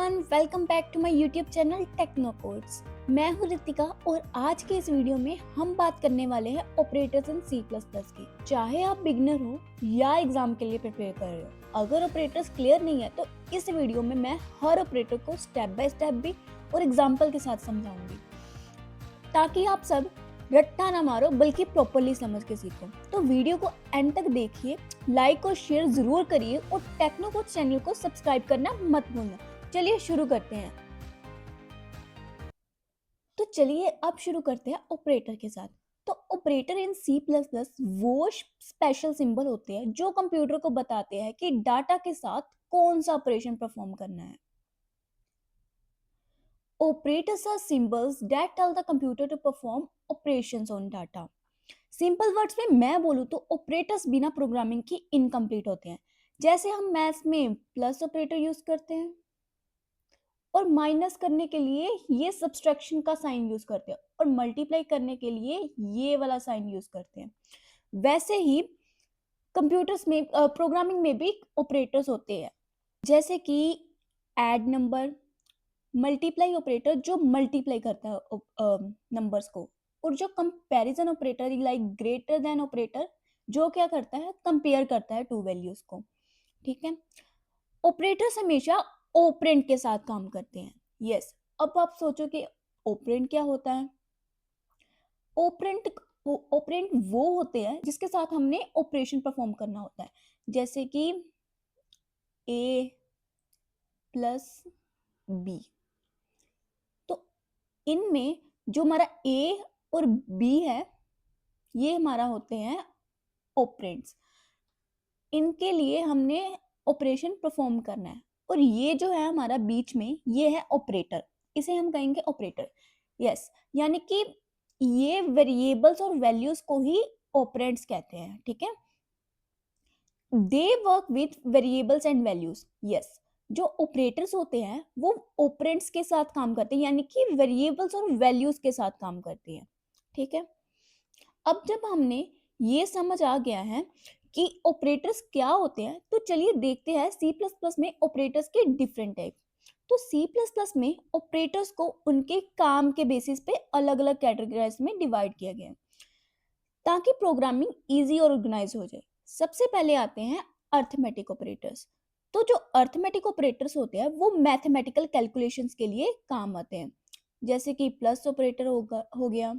Everyone, welcome back to my YouTube channel Techno Codes. मैं हूं रितिका और आज के इस वीडियो में हम बात करने वाले हैं operators in C plus plus की। चाहे आप बिगनर हो या एग्जाम के लिए प्रिपेयर कर रहे हो, अगर ऑपरेटर्स क्लियर नहीं है तो इस वीडियो में मैं हर ऑपरेटर को स्टेप बाय स्टेप भी और एग्जाम्पल के साथ समझाऊंगी, ताकि आप सब रट्टा ना मारो बल्कि प्रॉपरली समझ के सीखो। तो वीडियो को एंड तक देखिए, लाइक और शेयर जरूर करिए और टेक्नो कोड्स चैनल को सब्सक्राइब करना मत भूलना। चलिए शुरू करते हैं। तो चलिए अब शुरू करते हैं ऑपरेटर के साथ। तो ऑपरेटर इन सी प्लस प्लस वो स्पेशल सिंबल होते हैं जो कंप्यूटर को बताते हैं कि डाटा के साथ कौन सा ऑपरेशन परफॉर्म करना है। Operators are symbols that tell the computer to perform operations on data. Simple words में मैं बोलूँ तो ऑपरेटर्स बिना प्रोग्रामिंग के इनकम्प्लीट होते हैं। जैसे हम मैथ्स में प्लस ऑपरेटर यूज करते हैं और माइनस करने के लिए ये सब्सट्रैक्शन का साइन यूज करते हैं और मल्टीप्लाई करने के लिए ये वाला साइन यूज करते हैं, वैसे ही कंप्यूटर्स में प्रोग्रामिंग में भी ऑपरेटर्स होते हैं, जैसे कि ऐड नंबर, मल्टीप्लाई ऑपरेटर जो मल्टीप्लाई करता है नंबर्स को, और जो comparison operator like greater than operator जो क्या करता है, कंपेयर करता है टू वैल्यूज को। ठीक है, ऑपरेटर्स हमेशा ऑपरेंड के साथ काम करते हैं। यस, अब आप सोचो कि ऑपरेंड क्या होता है। ऑपरेंड ऑपरेंड वो होते हैं जिसके साथ हमने ऑपरेशन परफॉर्म करना होता है, जैसे कि ए प्लस बी। तो इनमें जो हमारा ए और बी है ये हमारा होते हैं ऑपरेंड्स। इनके लिए हमने ऑपरेशन परफॉर्म करना है, और ये जो है हमारा बीच में ये है ऑपरेटर, इसे हम कहेंगे ऑपरेटर। यस, यानी कि ये वेरिएबल्स और वैल्यूज को ही ऑपरेंड्स कहते हैं। ठीक है, दे work with variables and values. Yes, जो ऑपरेटर्स होते हैं वो ऑपरेंड्स के साथ काम करते हैं, यानी कि वेरिएबल्स और वैल्यूज के साथ काम करते हैं। ठीक है, अब जब हमने ये समझ आ गया है कि ऑपरेटर्स क्या होते हैं, तो चलिए देखते हैं सी प्लस प्लस में ऑपरेटर्स के डिफरेंट टाइप। तो सी प्लस प्लस में ऑपरेटर्स को उनके काम के बेसिस पे अलग अलग कैटेगराइज में डिवाइड किया गया है, ताकि प्रोग्रामिंग इजी और ऑर्गेनाइज हो जाए। सबसे पहले आते हैं अर्थमेटिक ऑपरेटर्स। तो जो अर्थमेटिक ऑपरेटर्स होते हैं वो मैथमेटिकल कैलकुलेशंस के लिए काम आते हैं, जैसे कि प्लस ऑपरेटर हो गया,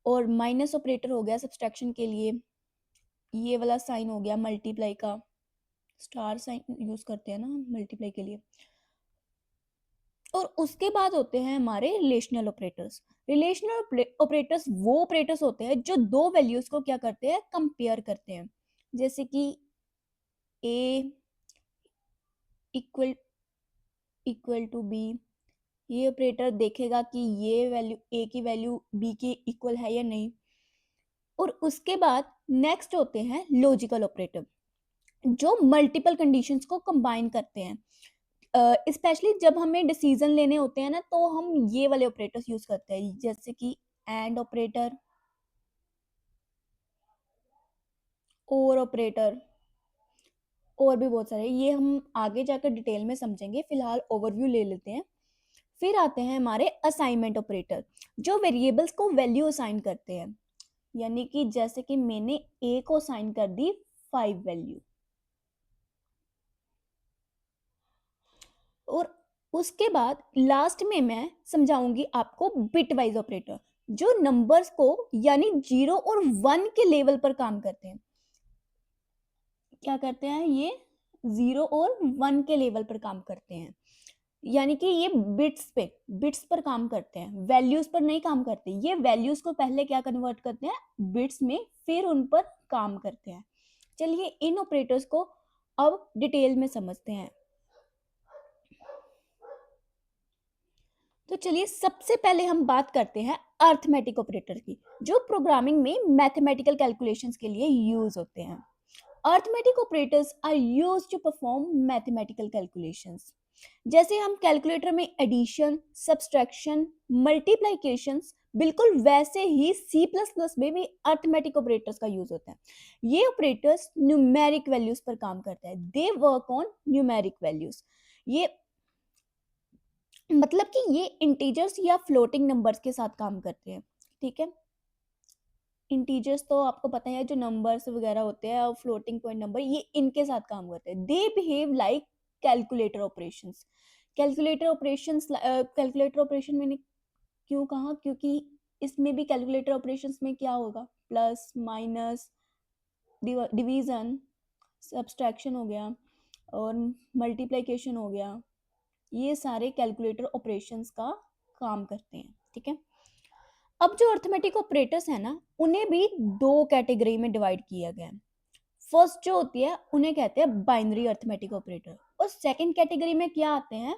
और माइनस ऑपरेटर हो गया सब्सट्रैक्शन के लिए, ये वाला साइन हो गया मल्टीप्लाई का, स्टार साइन यूज करते हैं ना मल्टीप्लाई के लिए। और उसके बाद होते हैं हमारे रिलेशनल ऑपरेटर्स। रिलेशनल ऑपरेटर्स वो ऑपरेटर्स होते हैं जो दो वैल्यूज को क्या करते हैं, कंपेयर करते हैं, जैसे कि ए इक्वल इक्वल टू बी। ये ऑपरेटर देखेगा कि ये वैल्यू ए की वैल्यू बी के इक्वल है या नहीं। और उसके बाद नेक्स्ट होते हैं लॉजिकल ऑपरेटर, जो मल्टीपल कंडीशंस को कंबाइन करते हैं। स्पेशली जब हमें डिसीजन लेने होते हैं ना, तो हम ये वाले ऑपरेटर्स यूज करते हैं, जैसे कि एंड ऑपरेटर, और ऑपरेटर, और भी बहुत सारे, ये हम आगे जाकर डिटेल में समझेंगे, फिलहाल ओवरव्यू ले लेते हैं। फिर आते हैं हमारे असाइनमेंट ऑपरेटर, जो वेरिएबल्स को वैल्यू असाइन करते हैं, यानी कि जैसे कि मैंने ए को असाइन कर दी 5 वैल्यू, और उसके बाद लास्ट में मैं समझाऊंगी आपको बिट वाइज ऑपरेटर, जो नंबर्स को यानी 0 और 1 के लेवल पर काम करते हैं। क्या करते हैं ये, 0 और 1 के लेवल पर काम करते हैं, यानी कि ये बिट्स पर काम करते हैं, वैल्यूज पर नहीं काम करते। ये वैल्यूज को पहले क्या कन्वर्ट करते हैं, बिट्स में, फिर उन पर काम करते हैं। चलिए इन ऑपरेटर्स को अब डिटेल में समझते हैं। तो चलिए सबसे पहले हम बात करते हैं अर्थमेटिक ऑपरेटर की, जो प्रोग्रामिंग में मैथमेटिकल कैलकुलेशंस के लिए यूज होते हैं। Arithmetic operators are used to perform mathematical calculations. जैसे हम कैलकुलेटर में एडिशन, सब्सट्रैक्शन, मल्टीप्लिकेशंस, बिल्कुल वैसे ही सी प्लस प्लस में भी अर्थमेटिक ऑपरेटर्स का यूज होता है। ये ऑपरेटर्स न्यूमेरिक वैल्यूज पर काम करते हैं, they work on numeric values. ये मतलब कि ये इंटीजर्स या फ्लोटिंग नंबर्स के साथ काम करते हैं, ठीक है। इंटीजर्स तो आपको पता है जो नंबर्स वगैरह होते हैं और फ्लोटिंग पॉइंट नंबर, ये इनके साथ काम करते हैं। They behave like calculator operations. Calculator operation मैंने क्यों कहा, क्योंकि इसमें भी कैलकुलेटर ऑपरेशंस में क्या होगा, प्लस माइनस, डिवीजन, सब्सट्रैक्शन हो गया और मल्टीप्लिकेशन हो गया, ये सारे कैलकुलेटर ऑपरेशंस का काम करते हैं, ठीक है। अब जो अर्थमेटिक ऑपरेटर्स हैं ना, उन्हें भी दो कैटेगरी में डिवाइड किया गया है। फर्स्ट जो होती है उन्हें कहते हैं बाइनरी अर्थमेटिक ऑपरेटर, और सेकंड कैटेगरी में क्या आते हैं,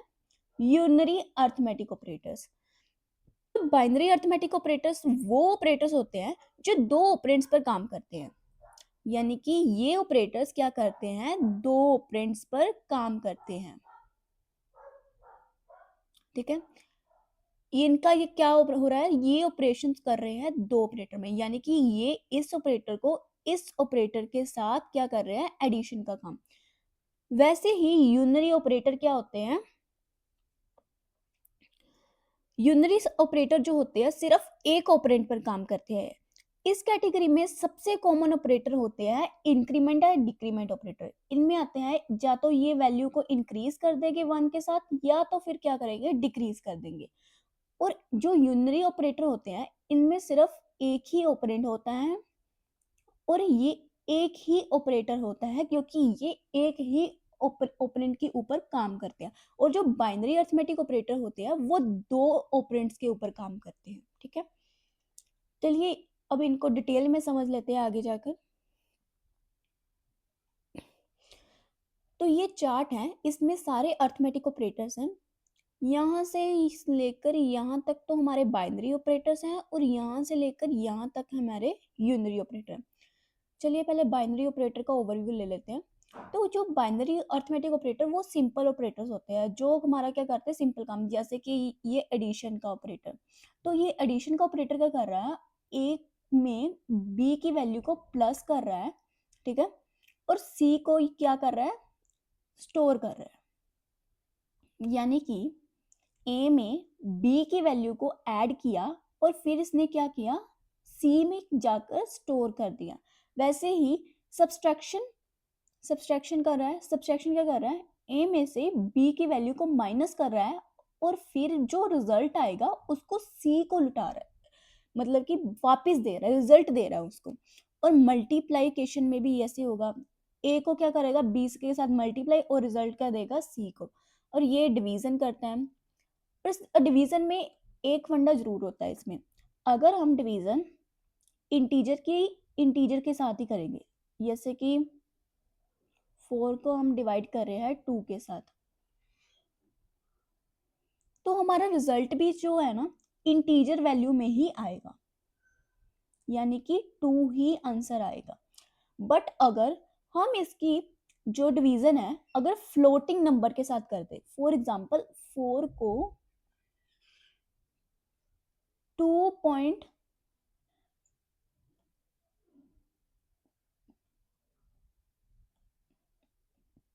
unary arithmetic operators. Binary arithmetic operators वो ऑपरेटर्स होते हैं जो दो ऑपरेंड्स पर काम करते हैं, यानी कि ये ऑपरेटर्स क्या करते हैं, दो ऑपरेंड्स पर काम करते हैं, ठीक है। इनका ये क्या हो रहा है, ये ऑपरेशंस कर रहे हैं दो ऑपरेटर में, यानी कि ये इस ऑपरेटर को इस ऑपरेटर के साथ क्या कर रहे हैं, एडिशन का काम। वैसे ही यूनरी ऑपरेटर क्या होते हैं, यूनरी ऑपरेटर जो होते हैं सिर्फ एक ऑपरेंड पर काम करते हैं। इस कैटेगरी में सबसे कॉमन ऑपरेटर होते हैं इंक्रीमेंट या डिक्रीमेंट ऑपरेटर। इनमें आते हैं या तो ये वैल्यू को इंक्रीज कर देंगे वन के साथ, या तो फिर क्या करेंगे, डिक्रीज कर देंगे। और जो यूनरी ऑपरेटर होते हैं इनमें सिर्फ एक ही ऑपरेंड होता है, और ये एक ही ऑपरेटर होता है क्योंकि ये एक ही ओपोनेंट के ऊपर काम करते हैं। और जो बाइनरी अर्थमेटिक ऑपरेटर होते हैं वो दो ओपोनेंट्स के ऊपर काम करते हैं, ठीक है। चलिए अब इनको डिटेल में समझ लेते हैं आगे जाकर। तो ये चार्ट है, इसमें सारे अर्थमेटिक ऑपरेटर्स हैं, यहाँ से लेकर यहाँ तक तो हमारे बाइनरी ऑपरेटर्स हैं, और यहाँ से लेकर यहाँ तक हमारे यूनरी ऑपरेटर। चलिए पहले बाइनरी ऑपरेटर का ओवरव्यू ले लेते हैं। तो जो बाइनरी अर्थमेटिक ऑपरेटर वो सिंपल ऑपरेटर्स होते हैं जो हमारा क्या करते हैं, सिंपल काम, जैसे कि ये एडिशन का ऑपरेटर। तो ये एडिशन का ऑपरेटर क्या कर रहा है, ए में बी की वैल्यू को प्लस कर रहा है, ठीक है, और सी को क्या कर रहा है, स्टोर कर रहा है। यानी कि ए में बी की वैल्यू को ऐड किया और फिर इसने क्या किया, सी में जाकर स्टोर कर दिया। वैसे ही सब्सट्रैक्शन सब्सट्रैक्शन कर रहा है, सब्सट्रैक्शन क्या कर रहा है, ए में से बी की वैल्यू को माइनस कर रहा है और फिर जो रिजल्ट आएगा उसको सी को लुटा रहा है, मतलब कि वापस दे रहा है, रिजल्ट दे रहा है उसको। और मल्टीप्लाइकेशन में भी ऐसे होगा, ए को क्या करेगा, बी के साथ मल्टीप्लाई और रिजल्ट क्या देगा, सी को। और ये डिवीजन करता है। पर डिवीजन में एक फंडा जरूर होता है इसमें, अगर हम डिवीजन इंटीजर के साथ ही करेंगे, जैसे कि 4 को हम डिवाइड कर रहे हैं 2 के साथ, तो हमारा रिजल्ट भी जो है ना इंटीजर वैल्यू में ही आएगा, यानी कि 2 ही आंसर आएगा। बट अगर हम इसकी जो डिवीजन है अगर फ्लोटिंग नंबर के साथ करते, फॉर एग्जांपल 4 को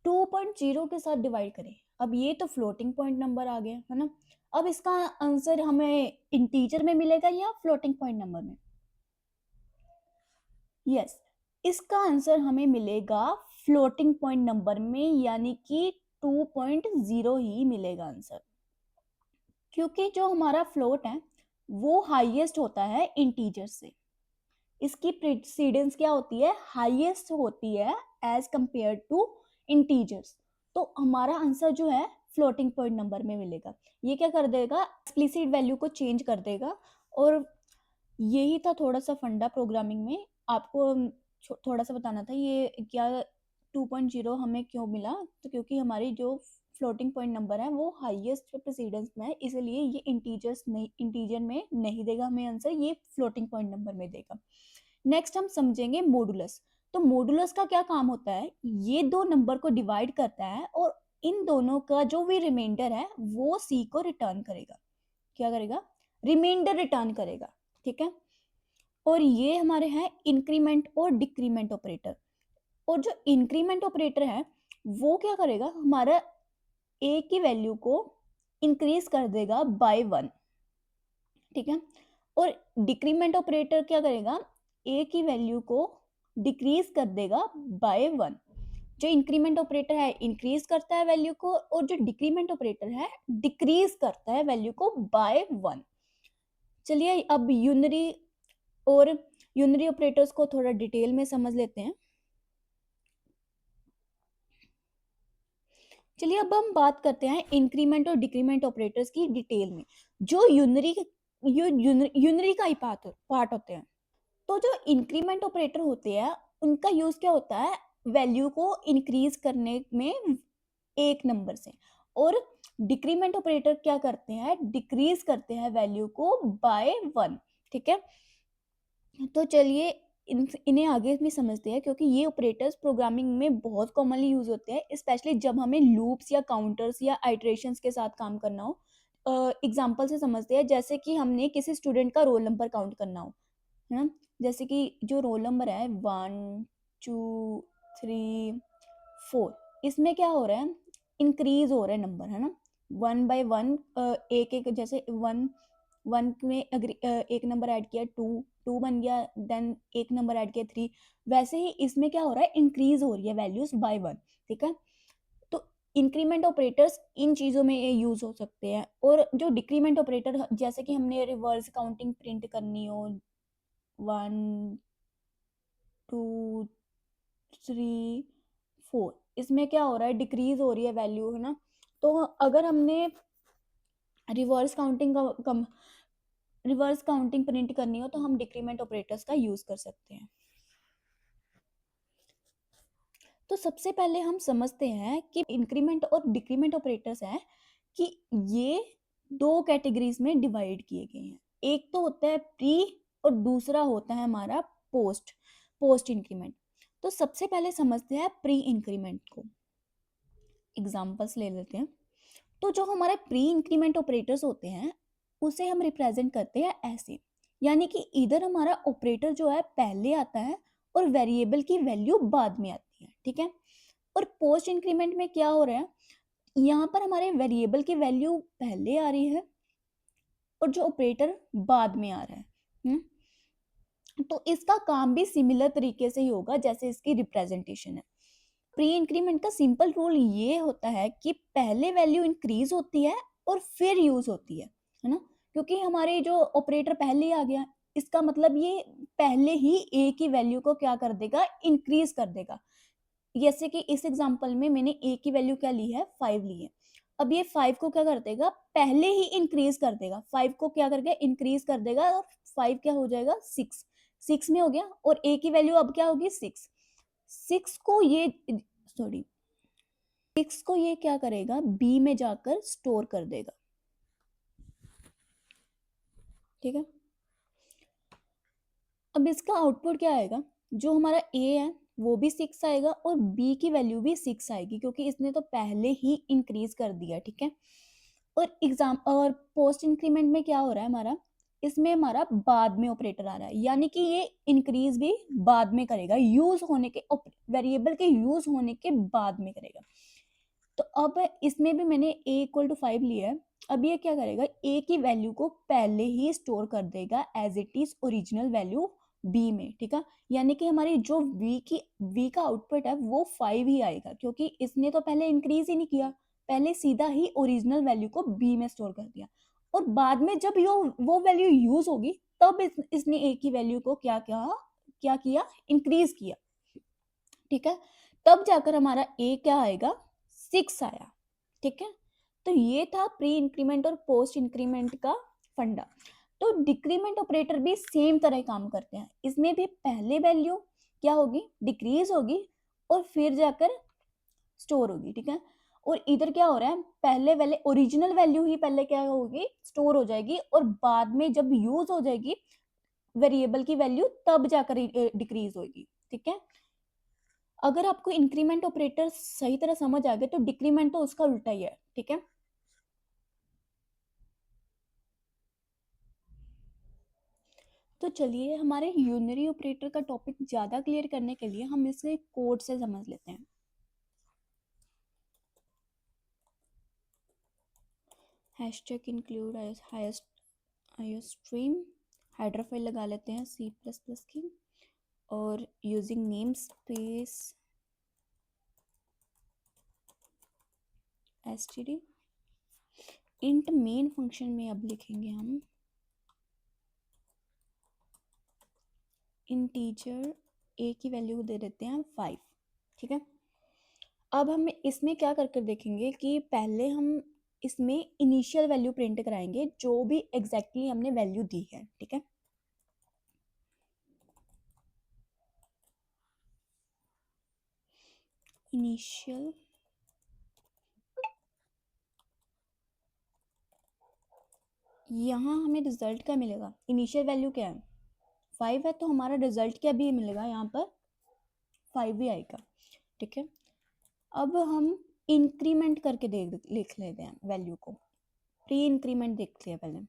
2.0 के साथ डिवाइड करें, अब ये तो फ्लोटिंग पॉइंट नंबर आ गया है ना। अब इसका आंसर हमें इंटीजर में मिलेगा या फ्लोटिंग पॉइंट नंबर में, यस, इसका आंसर हमें मिलेगा फ्लोटिंग पॉइंट नंबर में, यानी कि 2.0 ही मिलेगा आंसर, क्योंकि जो हमारा फ्लोट है वो हाईएस्ट होता है इंटीजर से। इसकी प्रेसिडेंस क्या होती है, हाईएस्ट होती है एज कंपेयर टू इंटीजर्स। तो हमारा आंसर जो है फ्लोटिंग पॉइंट नंबर में मिलेगा। ये क्या कर देगा, एक्सप्लिसिट वैल्यू को चेंज कर देगा। और यही था थोड़ा सा फंडा प्रोग्रामिंग में, आपको थोड़ा सा बताना था ये क्या 2.0 हमें क्यों मिला, तो क्योंकि हमारी जो फ्लोटिंग पॉइंट नंबर है वो हाईएस्ट प्रेसिडेंस में है, इसलिए ये इंटीजर में नहीं देगा हमें आंसर, ये फ्लोटिंग पॉइंट नंबर में देगा। नेक्स्ट हम समझेंगे मॉडुलस। तो मॉडुलस का क्या काम होता है, ये दो नंबर को डिवाइड करता है और इन दोनों का जो भी रिमाइंडर है वो सी को रिटर्न करेगा, क्या करेगा, रिमाइंडर रिटर्न करेगा, ठीक है। और ये हमारे हैं इंक्रीमेंट और डिक्रीमेंट ऑपरेटर। और जो इंक्रीमेंट ऑपरेटर है वो क्या करेगा, हमारा ए की वैल्यू को इंक्रीज कर देगा बाय 1, ठीक है। और डिक्रीमेंट ऑपरेटर क्या करेगा, ए की वैल्यू को डिक्रीज कर देगा बाय 1। जो इंक्रीमेंट ऑपरेटर है इंक्रीज करता है वैल्यू को, और जो डिक्रीमेंट ऑपरेटर है डिक्रीज करता है वैल्यू को बाय 1। चलिए अब यूनरी और यूनरी ऑपरेटर्स को थोड़ा डिटेल में समझ लेते हैं। चलिए अब हम बात करते हैं इंक्रीमेंट और डिक्रीमेंट ऑपरेटर्स की डिटेल में, जो यूनरी का ही पार्ट होते हैं। तो जो इंक्रीमेंट ऑपरेटर होते हैं उनका यूज क्या होता है, वैल्यू को इंक्रीज करने में एक नंबर से, और डिक्रीमेंट ऑपरेटर क्या करते हैं, डिक्रीज करते हैं वैल्यू को बाय 1, ठीक है। तो चलिए इन्हें आगे भी समझते हैं, क्योंकि ये ऑपरेटर्स प्रोग्रामिंग में बहुत कॉमनली यूज होते हैं, स्पेशली जब हमें लूप्स या काउंटर्स या आइटरेशंस के साथ काम करना हो। एग्जांपल से समझते हैं, जैसे कि हमने किसी स्टूडेंट का रोल नंबर काउंट करना हो, है ना। जैसे कि जो रोल नंबर है 1 2 3 4, इसमें क्या हो रहा है, इंक्रीज हो रहा है नंबर, है ना। 1 by 1 एक एक, जैसे 1 में अगर एक नंबर ऐड किया 2 बन गया, देन एक नंबर ऐड किया 3, वैसे ही इसमें क्या हो रहा है, इंक्रीज हो रही है वैल्यूज बाय 1, ठीक है। तो इंक्रीमेंट ऑपरेटर्स इन चीज़ों में यूज हो सकते हैं। और जो डिक्रीमेंट ऑपरेटर, जैसे कि हमने रिवर्स काउंटिंग प्रिंट करनी हो, 1 2 3 4, इसमें क्या हो रहा है, डिक्रीज हो रही है वैल्यू, है ना। तो अगर हमने reverse counting reverse counting print करनी हो तो हम डिक्रीमेंट ऑपरेटर्स का यूज कर सकते हैं। तो सबसे पहले हम समझते हैं कि इंक्रीमेंट और डिक्रीमेंट ऑपरेटर्स हैं कि ये दो कैटेगरीज में डिवाइड किए गए हैं। एक तो होता है प्री, और दूसरा होता है हमारा पोस्ट इंक्रीमेंट। तो सबसे पहले समझते हैं प्री इंक्रीमेंट को, एग्जांपल्स ले लेते हैं। तो जो हमारे प्री इंक्रीमेंट ऑपरेटर्स होते हैं उसे हम रिप्रेजेंट करते हैं ऐसे, यानी कि इधर हमारा ऑपरेटर जो है पहले आता है और वेरिएबल की वैल्यू बाद में आती है, ठीक है। और पोस्ट इंक्रीमेंट में क्या हो रहा है, यहाँ पर हमारे वेरिएबल की वैल्यू पहले आ रही है और जो ऑपरेटर बाद में आ रहा है। तो इसका काम भी सिमिलर तरीके से ही होगा जैसे इसकी रिप्रेजेंटेशन है। प्री इंक्रीमेंट का सिंपल रूल ये होता है कि पहले वैल्यू इंक्रीज होती है और फिर यूज होती है ना। क्योंकि हमारे जो ऑपरेटर पहले आ गया, इसका मतलब ये पहले ही ए की वैल्यू को क्या कर देगा, इंक्रीज कर देगा। जैसे कि इस एग्जांपल में मैंने ए की वैल्यू क्या ली है, 5 ली है। अब ये 5 को क्या कर देगा, पहले ही इंक्रीज कर देगा, 5 को क्या करके इंक्रीज कर देगा, और 5 क्या हो जाएगा, 6 में हो गया, और ए की वैल्यू अब क्या होगी, 6 को ये, सॉरी, 6 को ये क्या करेगा, बी में जाकर स्टोर कर देगा, ठीक है। अब इसका आउटपुट क्या आएगा, जो हमारा ए है वो भी 6 आएगा और बी की वैल्यू भी 6 आएगी, क्योंकि इसने तो पहले ही इंक्रीज कर दिया, ठीक है। और पोस्ट इंक्रीमेंट में क्या हो रहा है हमारा, इसमें हमारा बाद में ऑपरेटर आ रहा है, यानी कि ये इंक्रीज भी बाद में करेगा, यूज होने के, वेरिएबल के यूज होने के बाद में करेगा। तो अब इसमें भी मैंने a इक्वल टू 5 लिया है। अब ये क्या करेगा, a की वैल्यू को पहले ही स्टोर कर देगा as it is original value b में, ठीक है। यानी कि हमारी जो v का आउटपुट है वो 5 ही आएगा, क्योंकि इसने तो पहले इंक्रीज ही नहीं किया, पहले सीधा ही ओरिजिनल वैल्यू को b में स्टोर कर दिया। और बाद में जब वो वैल्यू यूज होगी तब इसने a की वैल्यू को क्या किया, इंक्रीज किया, ठीक है। तब जाकर हमारा a क्या आएगा, 6 आया, ठीक है। तो ये था प्री इंक्रीमेंट और पोस्ट इंक्रीमेंट का फंडा। तो डिक्रीमेंट ऑपरेटर भी सेम तरह काम करते हैं, इसमें भी पहले वैल्यू क्या होगी, डिक्रीज होगी और फिर जाकर स्टोर होगी, ठीक है। और इधर क्या हो रहा है, पहले वाले ओरिजिनल वैल्यू ही पहले क्या होगी, स्टोर हो जाएगी, और बाद में जब यूज हो जाएगी वेरिएबल की वैल्यू तब जाकर डिक्रीज होगी, ठीक है। अगर आपको इंक्रीमेंट ऑपरेटर सही तरह समझ आ गए तो डिक्रीमेंट तो उसका उल्टा ही है, ठीक है। तो चलिए हमारे यूनरी ऑपरेटर का टॉपिक ज्यादा क्लियर करने के लिए हम इसे कोड से समझ लेते हैं। Hashtag include iostream, header file लगा लेते हैं C++ की, और using name space std। Int main function में अब लिखेंगे हम इंटीजर a की वैल्यू दे देते हैं 5, ठीक है। अब हम इसमें क्या कर कर देखेंगे कि पहले हम इसमें इनिशियल वैल्यू प्रिंट कराएंगे जो भी एग्जैक्टली हमने वैल्यू दी है, ठीक है। इनिशियल, यहाँ हमें रिजल्ट क्या मिलेगा, इनिशियल वैल्यू क्या है 5 है, तो हमारा रिजल्ट क्या भी मिलेगा, यहाँ पर 5 भी आएगा, ठीक है। अब हम इंक्रीमेंट करके लिख लेते हैं वैल्यू को, प्री इंक्रीमेंट देखते हैं पहले।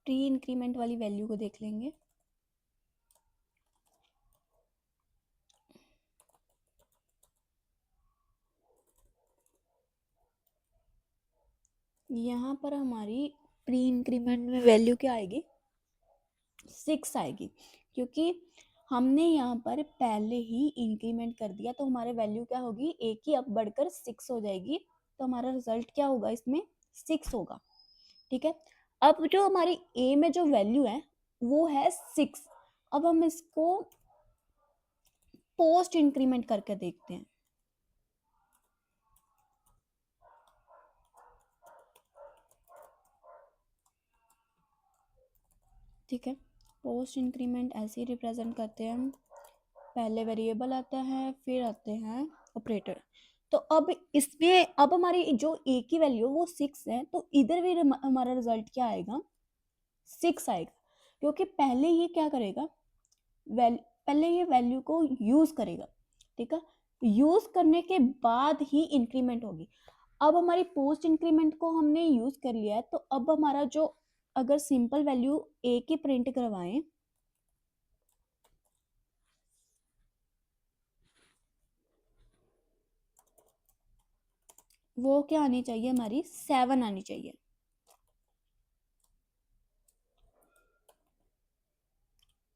प्री इंक्रीमेंट वाली वैल्यू को देख लेंगे। यहाँ पर हमारी प्री इंक्रीमेंट में वैल्यू क्या आएगी, 6 आएगी, क्योंकि हमने यहाँ पर पहले ही इंक्रीमेंट कर दिया, तो हमारे वैल्यू क्या होगी, एक ही अब बढ़कर 6 हो जाएगी, तो हमारा रिजल्ट क्या होगा, इसमें 6 होगा, ठीक है। अब जो हमारी ए में जो वैल्यू है वो है 6। अब हम इसको पोस्ट इंक्रीमेंट करके देखते हैं, ठीक है। पोस्ट इंक्रीमेंट ऐसे ही रिप्रेजेंट करते हैं हम, पहले वेरिएबल आता है, फिर आते हैं ऑपरेटर। तो अब इसमें अब हमारी जो ए की वैल्यू वो 6 है, तो इधर भी हमारा रिजल्ट क्या आएगा, 6 आएगा, क्योंकि पहले ये क्या करेगा, पहले ये वैल्यू को यूज करेगा, ठीक है। यूज करने के बाद ही इंक्रीमेंट होगी। अब हमारी पोस्ट इंक्रीमेंट को हमने यूज कर लिया है, तो अब हमारा जो अगर सिंपल वैल्यू ए की प्रिंट करवाएं, वो क्या आनी चाहिए, हमारी 7 आनी चाहिए,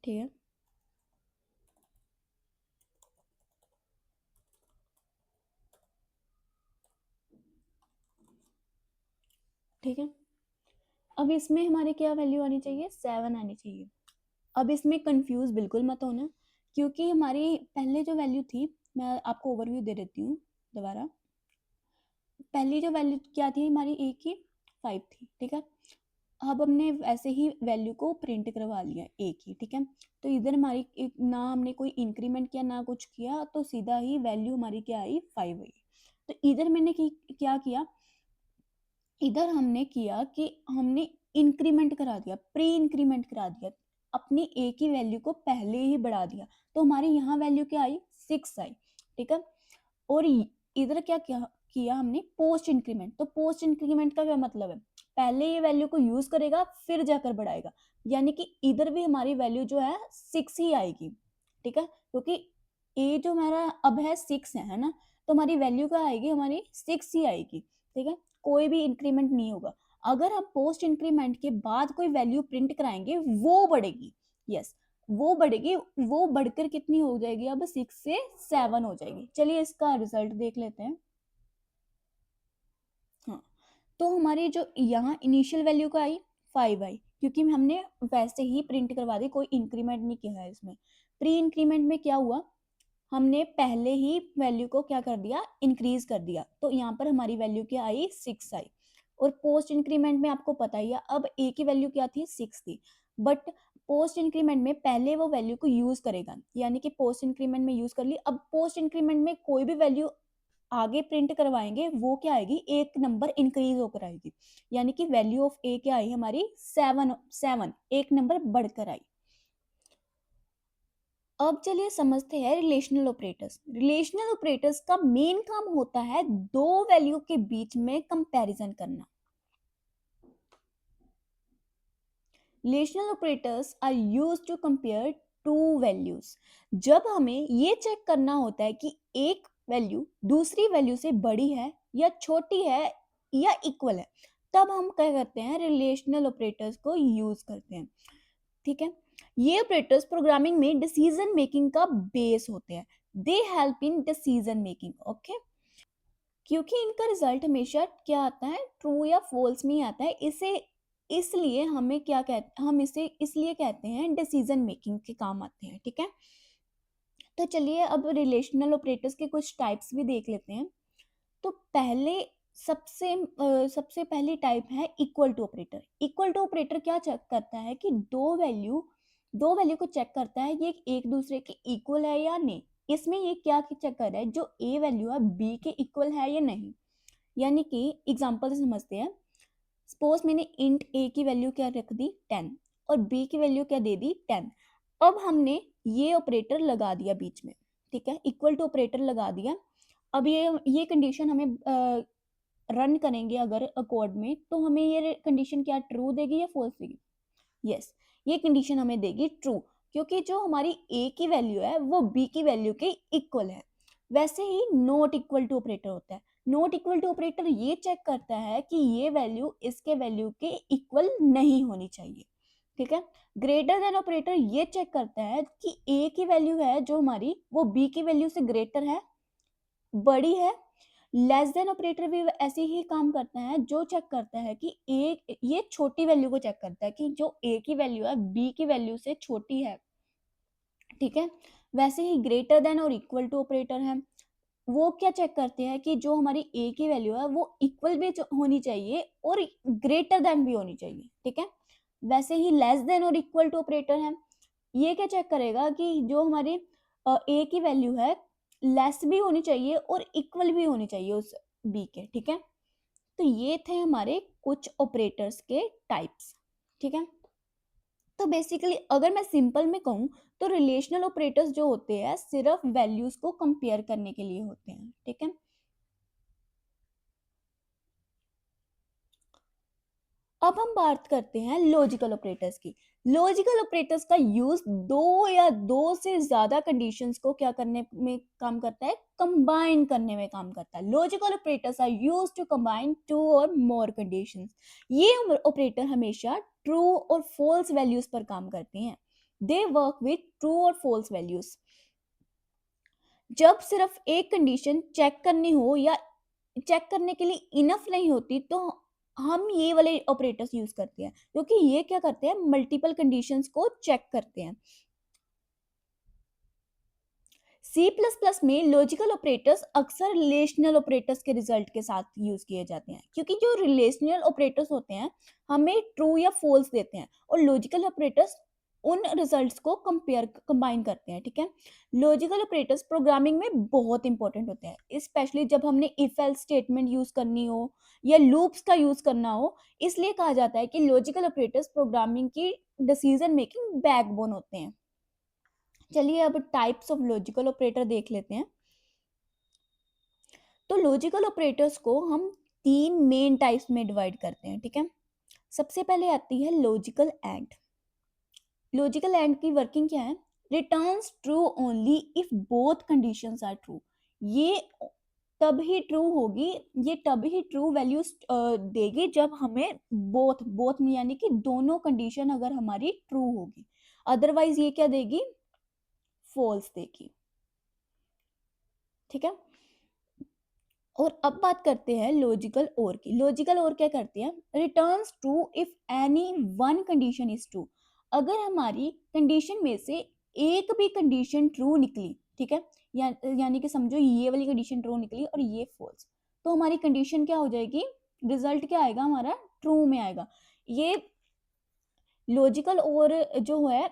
ठीक है। ठीक है, अब इसमें हमारी क्या वैल्यू आनी चाहिए, 7 आनी चाहिए। अब इसमें कंफ्यूज बिल्कुल मत होना, क्योंकि हमारी पहले जो वैल्यू थी, मैं आपको ओवरव्यू दे देती हूँ दोबारा। पहली जो वैल्यू क्या थी हमारी ए की, 5 थी, ठीक है। अब हमने वैसे ही वैल्यू को प्रिंट करवा लिया ए की, ठीक है। तो इधर हमारी ना हमने कोई इंक्रीमेंट किया ना कुछ किया, तो सीधा ही वैल्यू हमारी क्या आई, 5 आई। तो इधर मैंने क्या किया, इधर हमने किया कि हमने इंक्रीमेंट करा दिया, प्री इंक्रीमेंट करा दिया, अपनी ए की वैल्यू को पहले ही बढ़ा दिया, तो हमारी यहाँ वैल्यू क्या आई, 6 आई, ठीक है। और इधर क्या किया हमने, पोस्ट इंक्रीमेंट। तो पोस्ट इंक्रीमेंट का क्या मतलब है, पहले ये वैल्यू को यूज करेगा फिर जाकर बढ़ाएगा, यानी कि इधर भी हमारी वैल्यू जो है 6 ही आएगी, ठीक है, क्योंकि ए जो हमारा अब है 6 है ना, तो हमारी वैल्यू क्या आएगी, हमारी 6 ही आएगी, ठीक है। कोई भी इंक्रीमेंट नहीं होगा। अगर हम पोस्ट इंक्रीमेंट के बाद कोई वैल्यू प्रिंट कराएंगे वो बढ़ेगी, यस वो बढ़ेगी, वो बढ़कर कितनी हो जाएगी, अब 6 से 7 हो जाएगी। चलिए इसका रिजल्ट देख लेते हैं। हाँ, तो हमारी जो यहाँ इनिशियल वैल्यू का आई, 5 आई, क्योंकि हमने वैसे ही प्रिंट करवा दी, कोई इंक्रीमेंट नहीं किया है इसमें। प्री इंक्रीमेंट में क्या हुआ, हमने पहले ही वैल्यू को क्या कर दिया, इंक्रीज कर दिया, तो यहाँ पर हमारी वैल्यू क्या आई, 6 आई। और पोस्ट इंक्रीमेंट में आपको पता ही है, अब ए की वैल्यू क्या थी, 6 थी, बट पोस्ट इंक्रीमेंट में पहले वो वैल्यू को यूज करेगा, यानी कि पोस्ट इंक्रीमेंट में यूज कर ली। अब पोस्ट इंक्रीमेंट में कोई भी वैल्यू आगे प्रिंट करवाएंगे वो क्या आएगी, एक नंबर इंक्रीज होकर आएगी, यानी कि वैल्यू ऑफ ए क्या आई हमारी, 7, एक नंबर बढ़कर आई। अब चलिए समझते हैं रिलेशनल ऑपरेटर्स। रिलेशनल ऑपरेटर्स का मेन काम होता है दो वैल्यू के बीच में कंपैरिजन करना। Relational operators are used to compare two values. जब हमें ये चेक करना होता है कि एक वैल्यू दूसरी वैल्यू से बड़ी है या छोटी है या इक्वल है, तब हम क्या करते हैं, रिलेशनल ऑपरेटर्स को यूज करते हैं। ठीक है, ये ऑपरेटर्स प्रोग्रामिंग में डिसीजन मेकिंग का बेस होते हैं। They help in decision making. Okay, क्योंकि इनका रिजल्ट हमेशा क्या आता है, ट्रू या फॉल्स में ही आता है। इसे इसलिए हमें क्या कहते, हम इसे इसलिए कहते हैं डिसीजन मेकिंग के काम आते हैं। ठीक है, तो चलिए अब रिलेशनल ऑपरेटर्स के कुछ टाइप्स भी देख लेते हैं। तो पहले सबसे पहली टाइप है equal to operator. Equal to operator क्या चेक करता है कि दो वैल्यू को चेक करता है ये एक दूसरे के इक्वल है या नहीं। इसमें ये क्या चेक कर रहा है, जो ए वैल्यू है बी के इक्वल है या नहीं। यानी कि एग्जांपल से समझते हैं, सपोज मैंने इंट ए की वैल्यू क्या रख दी 10 और बी की वैल्यू क्या दे दी 10। अब हमने ये ऑपरेटर लगा दिया बीच में। ठीक है, इक्वल टू ऑपरेटर लगा दिया। अब ये कंडीशन हमें रन करेंगे अगर कोड में, तो हमें ये कंडीशन क्या ट्रू देगी या फॉल्स देगी? यस, ये कंडीशन हमें देगी ट्रू, क्योंकि जो हमारी ए की वैल्यू है वो बी की वैल्यू के इक्वल है। वैसे ही नॉट इक्वल टू ऑपरेटर होता है। नॉट इक्वल टू ऑपरेटर ये चेक करता है कि ये वैल्यू इसके वैल्यू के इक्वल नहीं होनी चाहिए। ठीक है, ग्रेटर देन ऑपरेटर ये चेक करता है कि ए की वैल्यू है जो हमारी, वो बी की वैल्यू से ग्रेटर है, बड़ी है। लेस देन ऑपरेटर भी ऐसे ही काम करता है, जो चेक करता है कि ए, ये छोटी वैल्यू को चेक करता है कि जो ए की वैल्यू है बी की वैल्यू से छोटी है। ठीक है, वैसे ही ग्रेटर देन और इक्वल टू ऑपरेटर है, वो क्या चेक करते हैं कि जो हमारी ए की वैल्यू है वो इक्वल भी होनी चाहिए और ग्रेटर देन भी होनी चाहिए। ठीक है, वैसे ही लेस देन और इक्वल टू ऑपरेटर है, ये क्या चेक करेगा कि जो हमारी ए की वैल्यू है लेस भी होनी चाहिए और इक्वल भी होनी चाहिए उस बी के। ठीक है, तो ये थे हमारे कुछ ऑपरेटर्स के टाइप्स। ठीक है, तो बेसिकली अगर मैं सिंपल में कहूँ तो रिलेशनल ऑपरेटर्स जो होते हैं सिर्फ वैल्यूज को कंपेयर करने के लिए होते हैं। ठीक है, अब हम बात करते हैं लॉजिकल ऑपरेटर्स की। लॉजिकल ऑपरेटर्स का यूज दो या दो से ज्यादा कंडीशंस को क्या करने में काम करता है, कंबाइन करने में काम करता है। Logical operators are used to combine two or more conditions. ये ऑपरेटर हमेशा ट्रू और फॉल्स वैल्यूज पर काम करते हैं। दे वर्क विथ ट्रू और फॉल्स वैल्यूज। जब सिर्फ एक कंडीशन चेक करनी हो या चेक करने के लिए इनफ नहीं होती, तो हम ये वाले ऑपरेटर्स यूज करते हैं, क्योंकि ये क्या करते हैं, मल्टीपल कंडीशंस को चेक करते हैं। सी प्लस प्लस में लॉजिकल ऑपरेटर्स अक्सर रिलेशनल ऑपरेटर्स के रिजल्ट के साथ यूज किए जाते हैं, क्योंकि जो रिलेशनल ऑपरेटर्स होते हैं हमें ट्रू या फॉल्स देते हैं और लॉजिकल ऑपरेटर्स उन रिजल्ट्स को कंबाइन करते हैं। ठीक है, लॉजिकल ऑपरेटर्स प्रोग्रामिंग में बहुत इंपॉर्टेंट होते हैं, स्पेशली जब हमने इफ एल्स स्टेटमेंट यूज करनी हो या लूप्स का यूज करना हो। इसलिए कहा जाता है कि लॉजिकल ऑपरेटर्स प्रोग्रामिंग की डिसीजन मेकिंग बैकबोन होते हैं। चलिए अब टाइप्स ऑफ लॉजिकल ऑपरेटर देख लेते हैं। तो लॉजिकल ऑपरेटर्स को हम तीन मेन टाइप्स में डिवाइड करते हैं। ठीक है, सबसे पहले आती है लॉजिकल एंड। लॉजिकल एंड की वर्किंग क्या है, returns true only if both conditions are true. ये तब ही ट्रू होगी, ये तब ही ट्रू वैल्यू देगी जब हमें बोथ बोथ यानी कि दोनों कंडीशन अगर हमारी ट्रू होगी, अदरवाइज ये क्या देगी, फॉल्स देगी। ठीक है, और अब बात करते हैं लॉजिकल और की। लॉजिकल और क्या करती है, returns true if any one condition is true. अगर हमारी कंडीशन में से एक भी कंडीशन ट्रू निकली, ठीक है, यानी कि समझो ये वाली कंडीशन ट्रू निकली और ये फॉल्स, तो हमारी कंडीशन क्या हो जाएगी, रिजल्ट क्या आएगा हमारा, ट्रू में आएगा। ये लॉजिकल और जो है,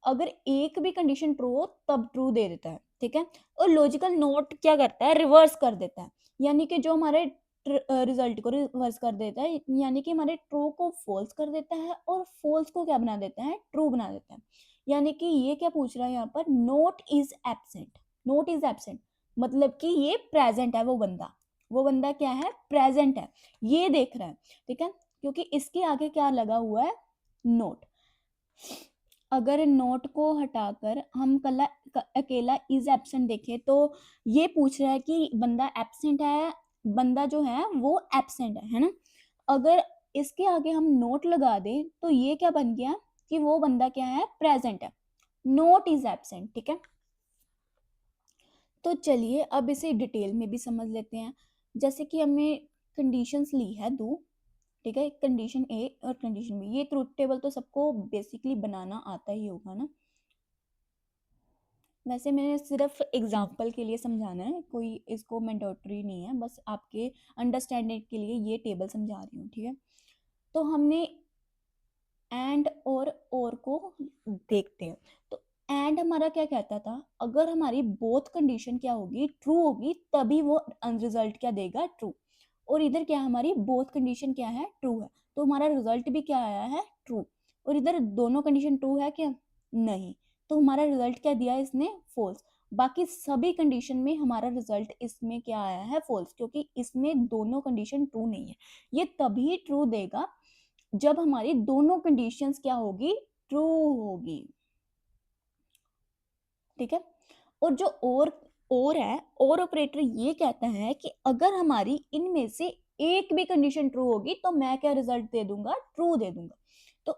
अगर एक भी कंडीशन ट्रू हो तब ट्रू दे देता है। ठीक है, और लॉजिकल नोट क्या करता है, रिवर्स कर देता है, यानी कि जो हमारे रिजल्ट को रिवर्स कर देता है, यानी कि हमारे ट्रू को फॉल्स कर देता है और फॉल्स को क्या बना देता है, ट्रू बना देता है। यानी कि ये क्या पूछ रहा है यहाँ पर, note is absent. Note is absent मतलब कि ये प्रेजेंट है, वो बंदा क्या है, प्रेजेंट है, ये देख रहा है। ठीक है, क्योंकि इसके आगे क्या लगा हुआ है, नोट। अगर नोट को हटाकर हम कला अकेला इज एब्सेंट देखें तो ये पूछ रहा है कि बंदा एब्सेंट है, बंदा जो है वो एब्सेंट है ना। अगर इसके आगे हम नोट लगा दें तो ये क्या बन गया कि वो बंदा क्या है, प्रेजेंट है, नोट इज एब्सेंट। ठीक है, तो चलिए अब इसे डिटेल में भी समझ लेते हैं। जैसे कि हमने कंडीशंस ली है दो, ठीक है, कंडीशन ए और कंडीशन बी। ये ट्रूथ टेबल तो सबको बेसिकली बनाना आता ही होगा ना। वैसे मैंने सिर्फ एग्जाम्पल के लिए समझाना है, कोई इसको मैंडेटरी नहीं है, बस आपके अंडरस्टैंडिंग के लिए ये टेबल समझा रही हूँ। ठीक है, तो हमने एंड और को देखते हैं। तो एंड हमारा क्या कहता था, अगर हमारी बोथ कंडीशन क्या होगी, ट्रू होगी, तभी वो रिजल्ट क्या देगा, ट्रू। और इधर क्या हमारी बोथ कंडीशन क्या है, ट्रू है, तो हमारा रिजल्ट भी क्या आया है, ट्रू। और इधर दोनों कंडीशन ट्रू है क्या, नहीं, तो हमारा रिजल्ट क्या दिया इसने, फॉल्स। बाकी सभी कंडीशन में हमारा रिजल्ट इसमें क्या आया है, फॉल्स, क्योंकि इसमें दोनों कंडीशन ट्रू नहीं है। ये तभी ट्रू देगा जब हमारी दोनों कंडीशंस क्या होगी, ट्रू होगी। ठीक है, और जो और है, और ऑपरेटर ये कहता है कि अगर हमारी इनमें से एक भी कंडीशन ट्रू होगी तो मैं क्या रिजल्ट दे दूंगा, ट्रू दे दूंगा। तो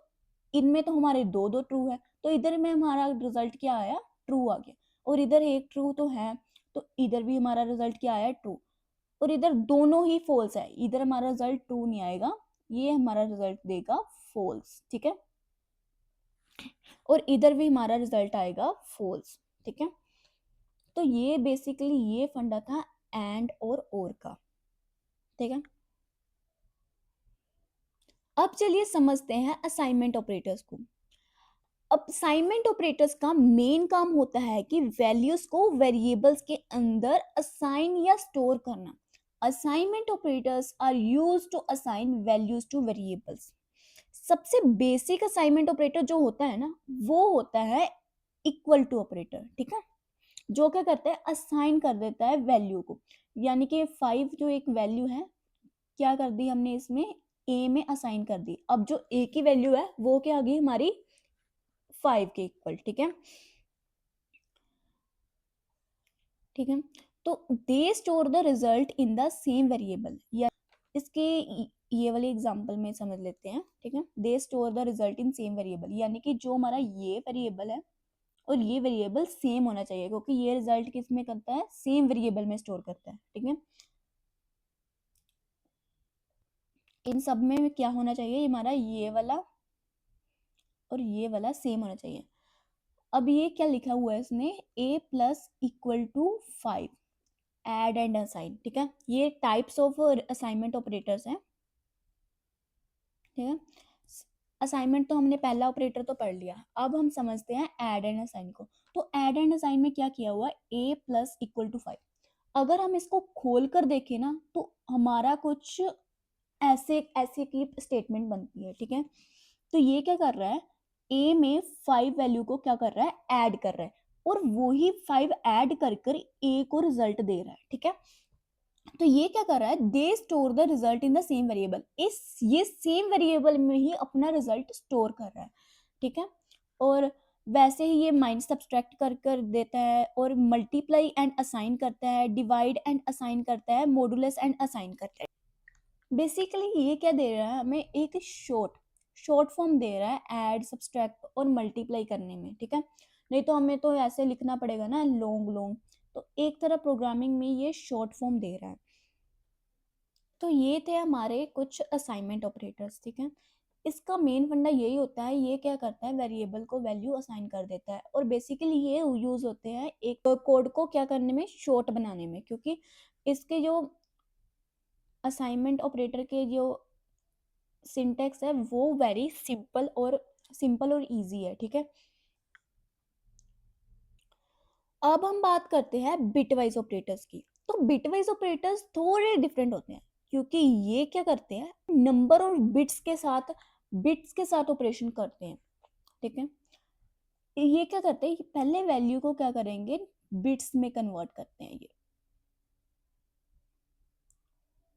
इनमें तो हमारे दो दो ट्रू है, तो इधर में हमारा रिजल्ट क्या आया, ट्रू आ गया। और इधर एक ट्रू तो है, तो इधर भी हमारा रिजल्ट क्या आया, ट्रू। और इधर दोनों ही फॉल्स है, इधर हमारा रिजल्ट ट्रू नहीं आएगा, ये हमारा रिजल्ट देगा फॉल्स। ठीक है, और इधर भी हमारा रिजल्ट आएगा फॉल्स। ठीक है, तो ये बेसिकली ये फंडा था एंड और का। ठीक है, अब चलिए समझते हैं असाइनमेंट ऑपरेटर्स को। अब असाइनमेंट ऑपरेटर्स का मेन काम होता है कि वैल्यूज को वेरिएबल्स के अंदर असाइन या स्टोर करना। Assignment operators are used to assign values to variables. सबसे बेसिक असाइनमेंट ऑपरेटर जो होता है ना, वो होता है इक्वल टू ऑपरेटर। ठीक है, जो क्या करता है, असाइन कर देता है वैल्यू को। यानी कि 5 जो एक वैल्यू है, क्या कर दी हमने इसमें, ए में असाइन कर दी। अब जो ए की वैल्यू है वो क्या आ गई हमारी, 5 के इक्वल। ठीक है, ठीक है, तो they store the result in the same variable. या इसके ये वाले एग्जांपल में समझ लेते हैं। ठीक है, they store the result in same variable, यानी कि जो हमारा ये वेरिएबल है और ये वेरिएबल सेम होना चाहिए, क्योंकि ये रिजल्ट किस में करता है, सेम वेरिएबल में स्टोर करता है। ठीक है, इन सब में क्या होना चाहिए, हमारा ये वाला और ये वाला सेम होना चाहिए। अब ये क्या लिखा हुआ है इसने, a plus equal to 5, add and assign. ठीक है, ये टाइप्स ऑफ असाइनमेंट ऑपरेटर्स हैं। ठीक है, असाइनमेंट तो हमने पहला ऑपरेटर तो पढ़ लिया, अब हम समझते हैं ऐड एंड असाइन को। तो ऐड एंड असाइन में क्या किया हुआ है, a प्लस इक्वल टू 5। अगर हम इसको खोल कर देखें ना तो हमारा कुछ ऐसे ऐसे की स्टेटमेंट बनती है। ठीक है, तो ये क्या कर रहा है, ए में 5 वैल्यू को क्या कर रहा है, ऐड कर रहा है, और वही 5 ऐड कर कर ए को रिजल्ट दे रहा है। ठीक है, तो ये क्या कर रहा है, they store the result in the same variable. इस ये सेम वेरिएबल में ही अपना रिजल्ट स्टोर कर रहा है। ठीक है, और वैसे ही ये माइनस सब्सट्रैक्ट कर कर देता है, और मल्टीप्लाई एंड असाइन करता है, डिवाइड एंड असाइन करता है, मॉडुलस एंड असाइन करता है। बेसिकली ये क्या दे रहा है हमें, एक शॉर्ट फॉर्म दे रहा है ऐड सब्सट्रैक्ट और मल्टीप्लाई करने में। ठीक है, नहीं तो हमें तो ऐसे लिखना पड़ेगा ना, लॉन्ग लॉन्ग। तो एक तरह प्रोग्रामिंग में ये शॉर्ट फॉर्म दे रहा है। तो ये थे हमारे कुछ असाइनमेंट ऑपरेटर्स। ठीक है, इसका मेन फंडा यही होता है, ये क्या करता है, वेरिएबल को वैल्यू असाइन कर देता है, और बेसिकली ये यूज होते हैं एक कोड को क्या करने में, शॉर्ट बनाने में, क्योंकि इसके जो असाइनमेंट ऑपरेटर के जो सिंटेक्स है वो वेरी सिंपल और इजी है। ठीक है, अब हम बात करते हैं बिटवाइज ऑपरेटर्स की। तो बिटवाइज ऑपरेटर्स थोड़े डिफरेंट होते हैं, क्योंकि ये क्या करते हैं, नंबर और बिट्स के साथ ऑपरेशन करते हैं। ठीक है, ये क्या करते हैं, पहले वैल्यू को क्या करेंगे, बिट्स में कन्वर्ट करते हैं। ये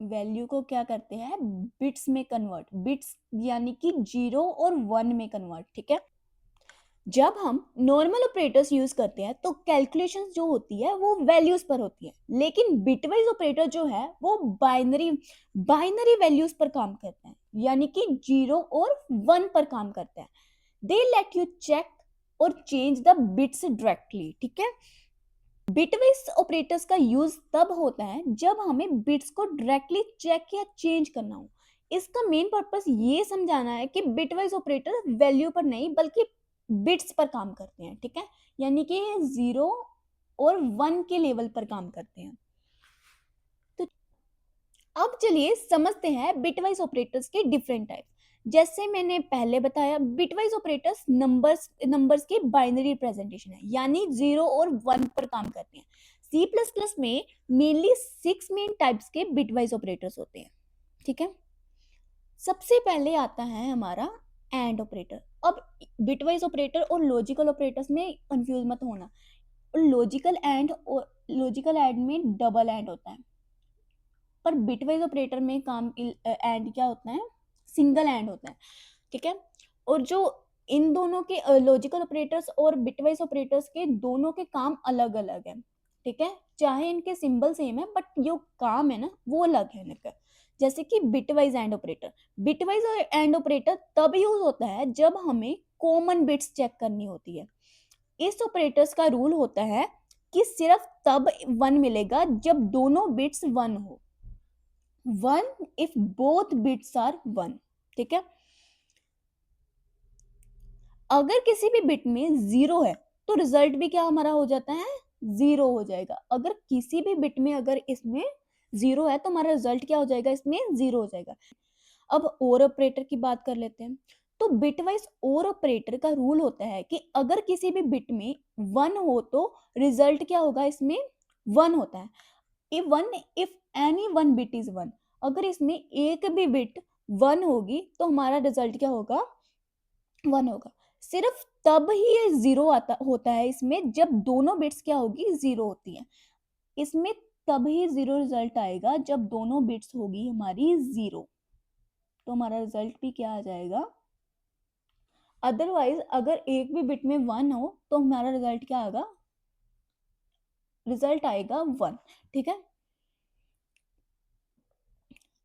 वैल्यू को क्या करते हैं, बिट्स में कन्वर्ट, बिट्स यानी कि 0 और 1 में कन्वर्ट। ठीक है, जब हम नॉर्मल ऑपरेटर्स यूज करते हैं तो कैलकुलेशंस जो होती है वो वैल्यूज पर होती है, लेकिन बिटवाइज ऑपरेटर जो है वो बाइनरी बाइनरी वैल्यूज पर काम करते हैं, यानी कि 0 और 1 पर काम करते हैं। दे लेट यू चेक और चेंज द बिट्स डायरेक्टली। ठीक है, बिटवाइज ऑपरेटर्स का यूज तब होता है जब हमें बिट्स को डायरेक्टली चेक या चेंज करना हो। इसका मेन पर्पस ये समझाना है कि बिटवाइज ऑपरेटर वैल्यू पर नहीं बल्कि बिट्स पर काम करते हैं। ठीक है, यानी कि 0 और 1 के लेवल पर काम करते हैं। तो अब चलिए समझते हैं बिटवाइज ऑपरेटर्स के डिफरेंट टाइप्स। जैसे मैंने पहले बताया, बिटवाइज ऑपरेटर्स नंबर्स की बाइनरी रिप्रेजेंटेशन है, यानी 0 और 1 पर काम करते हैं। सी प्लस प्लस में मेनली 6 मेन टाइप्स के बिटवाइज ऑपरेटर्स होते हैं। ठीक है, सबसे पहले आता है हमारा एंड ऑपरेटर। अब बिटवाइज ऑपरेटर और लॉजिकल ऑपरेटर्स में कंफ्यूज मत होना। लॉजिकल एंड में डबल एंड होता है, पर बिटवाइज ऑपरेटर में काम एंड क्या होता है, सिंगल एंड होता है। ठीक है, और जो इन दोनों के लॉजिकल ऑपरेटर्स और बिटवाइज ऑपरेटर्स के दोनों के काम अलग अलग है। ठीक है, चाहे इनके सिंबल सेम है बट जो काम है ना वो अलग है इनका। जैसे कि bitwise and operator, bitwise and operator तब यूज होता है जब हमें कॉमन बिट्स चेक करनी होती है। इस ऑपरेटर्स का रूल होता है कि सिर्फ तब 1 मिलेगा जब दोनों बिट्स 1 हो। 1 if both bits are 1। ठीक है, अगर किसी भी बिट में 0 है तो रिजल्ट भी क्या हमारा हो जाता है, 0 हो जाएगा। अगर किसी भी बिट में अगर इसमें 0 है तो हमारा रिजल्ट क्या हो जाएगा, इसमें 0 हो जाएगा। अब और ऑपरेटर की बात कर लेते हैं। तो बिटवाइज और ऑपरेटर का रूल होता है कि अगर किसी भी बिट में 1 हो तो रिजल्ट क्या होगा, इसमें 1 होता है। If any one bit is 1, अगर इसमें एक भी बिट 1 होगी तो हमारा रिजल्ट क्या होगा, 1 होगा। सिर्फ तब ही ये 0 आता होता है इसमें जब दोनों बिट्स क्या होगी, 0 होती है। इसमें तब ही 0 रिजल्ट आएगा जब दोनों बिट्स होगी हमारी 0, तो हमारा रिजल्ट भी क्या आ जाएगा। अदरवाइज अगर एक भी बिट में 1 हो तो हमारा रिजल्ट क्या आएगा, रिजल्ट आएगा 1। ठीक है,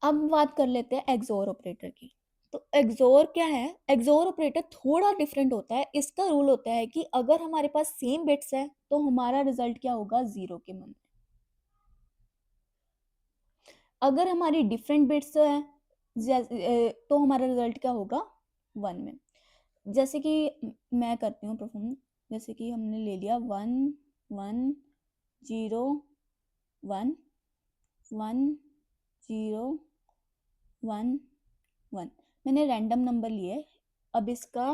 अब बात कर लेते हैं एक्सोर ऑपरेटर की। तो एक्सोर क्या है, एक्सोर ऑपरेटर थोड़ा डिफरेंट होता है। इसका रूल होता है कि अगर हमारे पास सेम बिट्स है तो हमारा रिजल्ट क्या होगा, 0 के मन में। अगर हमारी डिफरेंट बिट्स है तो हमारा रिजल्ट क्या होगा, 1 में। जैसे कि मैं करती हूँ परफॉर्म। जैसे कि हमने ले लिया 1 1 0 1 1 0 1 1, मैंने रैंडम नंबर लिए। अब इसका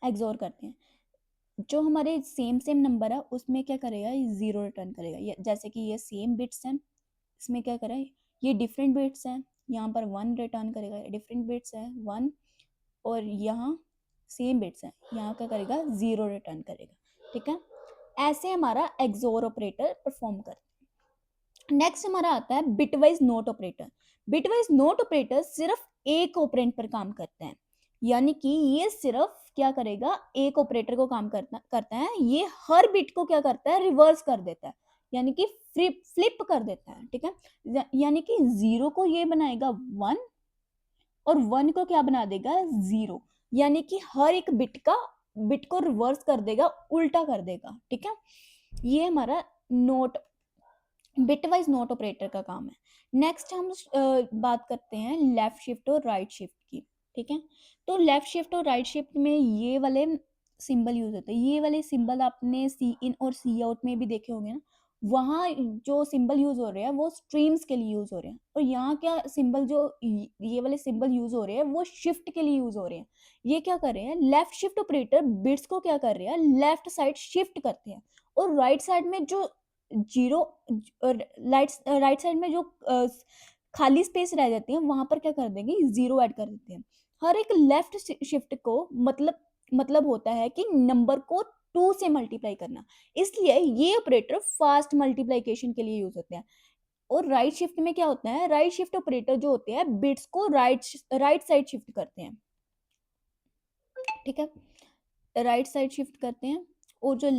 एक्सोर करते हैं। जो हमारे सेम सेम नंबर है उसमें क्या करेगा, ये 0 रिटर्न करेगा। जैसे कि ये सेम बिट्स हैं, इसमें क्या करें, ये डिफरेंट बिट्स हैं, यहाँ पर 1 रिटर्न करेगा। डिफरेंट बिट्स है 1, और यहाँ सेम बिट्स हैं, यहाँ क्या करेगा, 0 रिटर्न करेगा। ठीक है, ऐसे हमारा एक्सोर ऑपरेटर परफॉर्म करता है। नेक्स्ट हमारा आता है bitwise note operator. Bitwise note operator सिर्फ एक ऑपरेंड पर काम करते हैं, यानी कि ये सिर्फ क्या करेगा, एक ऑपरेटर को काम करता है। ये हर बिट को क्या करता है, रिवर्स कर देता है, यानी कि फ्लिप कर देता है। ठीक है, यानी कि 0 को ये बनाएगा 1 और 1 को क्या बना देगा, 0, यानी कि हर एक बिट को रिवर्स कर देगा, उल्टा कर देगा। ठीक है, ये हमारा नोट बिटवाइज नोट ऑपरेटर का काम है। नेक्स्ट हम बात करते हैं लेफ्ट शिफ्ट और राइट शिफ्ट की। ठीक है, तो लेफ्ट शिफ्ट और राइट शिफ्ट में ये वाले सिंबल यूज होते हैं। ये वाले सिंबल आपने सी इन और सी आउट में भी देखे होंगे ना। वहाँ जो सिंबल यूज हो रहे हैं वो स्ट्रीम्स के लिए यूज हो रहे हैं, और यहाँ क्या सिंबल जो ये वाले सिंबल यूज हो रहे हैं वो शिफ्ट के लिए यूज हो रहे हैं। ये क्या कर रहे हैं, लेफ्ट शिफ्ट ऑपरेटर बिट्स को क्या कर रहे हैं, लेफ्ट साइड शिफ्ट करते हैं, और राइट साइड में जो 0 राइट साइड में जो खाली स्पेस रह जाती है वहां पर क्या कर देंगे, 0 ऐड कर देते हैं। हर एक लेफ्ट शिफ्ट को मतलब होता है कि नंबर को 2 से मल्टीप्लाई करना, इसलिए ये ऑपरेटर फास्ट मल्टीप्लिकेशन के लिए यूज होते हैं। और राइट शिफ्ट में क्या होता है, राइट शिफ्ट ऑपरेटर जो होते हैं बिट्स को राइट साइड शिफ्ट करते हैं। ठीक है, राइट साइड शिफ्ट करते हैं, और जो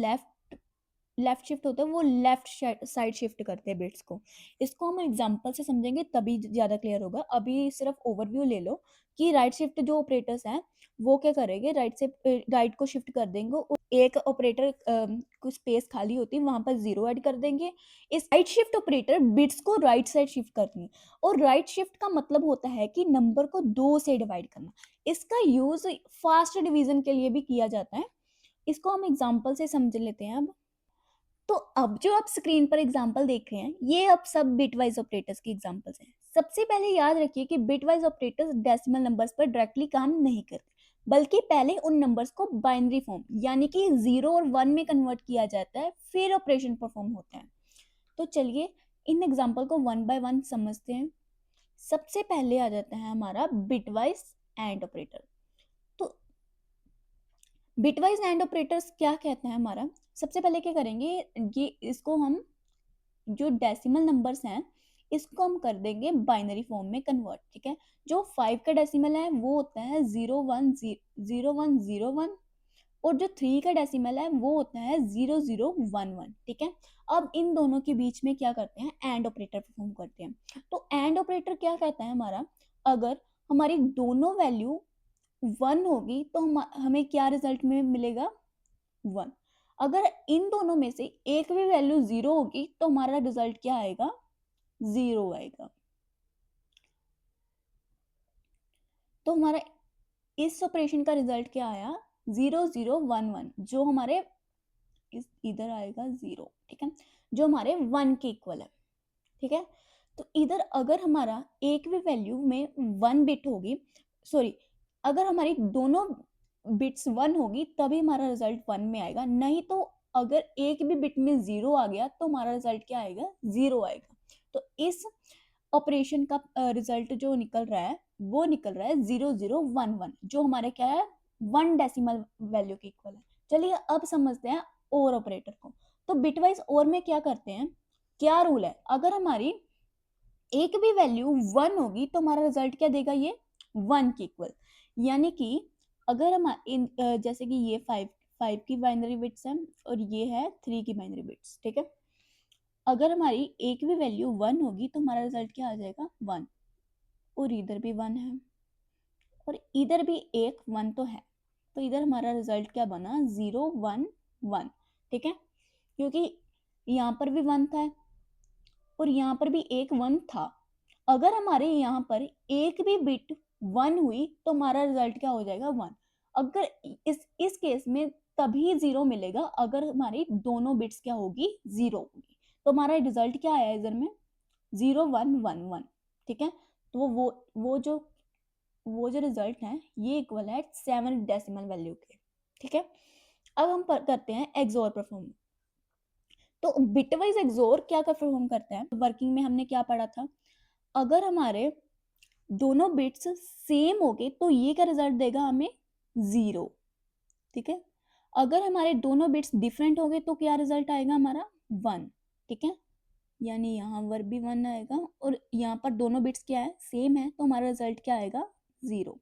लेफ्ट शिफ्ट होता है वो लेफ्ट साइड शिफ्ट करते हैं बिट्स को। इसको हम एग्जांपल से समझेंगे तभी ज़्यादा क्लियर होगा। अभी सिर्फ ओवरव्यू ले लो कि राइट शिफ्ट जो ऑपरेटर्स हैं वो क्या करेंगे, राइट को शिफ्ट कर देंगे और एक ऑपरेटर कुछ स्पेस खाली होती है वहां पर जीरो ऐड कर देंगे। इस राइट शिफ्ट ऑपरेटर बिट्स को राइट साइड शिफ्ट करती है, और राइट शिफ्ट का मतलब होता है कि नंबर को दो से डिवाइड करना। इसका यूज फास्ट डिवीजन के लिए भी किया जाता है। इसको हम एग्जांपल से समझ लेते हैं अब। तो अब जो आप स्क्रीन पर एग्जांपल देख रहे हैं ये अब सब बिटवाइज ऑपरेटर्स के एग्जांपल्स हैं। सबसे पहले याद रखिए कि बिटवाइज ऑपरेटर्स डेसिमल नंबर्स पर डायरेक्टली काम नहीं करते, बल्कि पहले उन नंबर्स को बाइनरी फॉर्म यानी कि 0 और 1 में कन्वर्ट किया जाता है, फिर ऑपरेशन परफॉर्म होता है। तो चलिए इन एग्जांपल को वन बाय वन समझते हैं। सबसे पहले आ जाता है हमारा बिटवाइज एंड ऑपरेटर। तो बिटवाइज एंड ऑपरेटर्स क्या कहते हैं हमारा, सबसे पहले क्या करेंगे, ये इसको हम जो डेसिमल नंबर्स हैं इसको हम कर देंगे बाइनरी फॉर्म में कन्वर्ट। ठीक है, जो 5 का डेसिमल है वो होता है 0 1 0 1 और जो 3 का डेसिमल है वो होता है 0 0 1 1। ठीक है, अब इन दोनों के बीच में क्या करते हैं, एंड ऑपरेटर परफॉर्म करते हैं। तो एंड ऑपरेटर क्या कहता है हमारा, अगर हमारी दोनों वैल्यू 1 होगी तो हमें क्या रिजल्ट में मिलेगा, 1। अगर इन दोनों में से एक भी वैल्यू 0 होगी तो हमारा रिजल्ट क्या आएगा, 0 आएगा। तो हमारा इस ऑपरेशन का रिजल्ट क्या आया, 0 0 1 1, जो हमारे इधर आएगा 0। ठीक है, जो हमारे 1 के इक्वल है। ठीक है, तो इधर अगर हमारा एक भी वैल्यू में 1 बिट होगी, सॉरी, अगर हमारी दोनों बिट्स 1 होगी तभी हमारा रिजल्ट 1 में आएगा, नहीं तो अगर एक भी बिट में 0 आ गया तो हमारा रिजल्ट क्या आएगा, 0 आएगा। तो इस ऑपरेशन का रिजल्ट जो निकल रहा है वो निकल रहा है 0 0 1 1, जो हमारे क्या है, 1 डेसिमल वैल्यू के इक्वल है। चलिए अब समझते हैं और ऑपरेटर को। तो बिटवाइज और में क्या करते हैं, क्या रूल है, अगर हमारी एक भी वैल्यू 1 होगी तो हमारा रिजल्ट क्या देगा, ये 1 के इक्वल। यानी कि अगर हम जैसे कि ये 5 की बाइनरी बिट्स है और ये है 3 की बाइनरी बिट्स। ठीक है, अगर हमारी एक भी वैल्यू 1 होगी तो हमारा रिजल्ट क्या आ जाएगा, 1। और इधर भी 1 है और इधर भी एक 1 तो है, तो इधर हमारा रिजल्ट क्या बना, 0 1 1। ठीक है, क्योंकि यहाँ पर भी 1 था और यहाँ पर भी एक 1 था। अगर हमारे यहाँ पर एक भी बिट 1 हुई तो हमारा रिजल्ट क्या हो जाएगा, 1। अगर इस केस में तभी 0 मिलेगा अगर हमारी दोनों बिट्स क्या होगी, 0 होगी। तो हमारा रिजल्ट क्या आया इधर में, 0 1 1 1। ठीक है, तो वो जो रिजल्ट है ये इक्वल है 7 डेसिमल वैल्यू के। ठीक है, अब हम करते हैं एक्सोर परफॉर्म। तो बिटवाइज एक्सोर क्या परफॉर्म करता है, वर्किंग में हमने क्या पढ़ा था, अगर हमारे दोनों बिट्स सेम हो गए तो ये क्या रिजल्ट देगा हमें, 0। ठीक है, अगर हमारे दोनों बिट्स डिफरेंट हो गए तो क्या रिजल्ट आएगा हमारा, 1। ठीक है, यानी यहाँ पर भी 1 आएगा और यहाँ पर दोनों बिट्स क्या है, सेम है, तो हमारा रिजल्ट क्या आएगा, 0।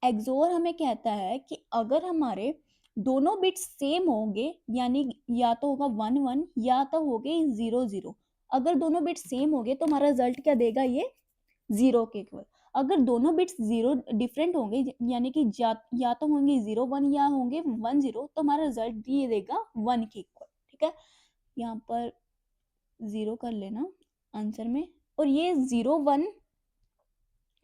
एक्सोर हमें कहता है कि अगर हमारे दोनों बिट्स सेम होंगे यानी या तो होगा 1 1 या तो होगे 0 0। अगर दोनों बिट्स सेम होंगे तो हमारा रिजल्ट क्या देगा, ये 0 के इक्वल। अगर दोनों बिट्स 0 डिफरेंट होंगे यानी कि या तो होंगे 0 1 या होंगे 1 0, तो हमारा रिजल्ट ये देगा 1 के इक्वल। ठीक है, यहाँ पर 0 कर लेना आंसर में, और ये 0 1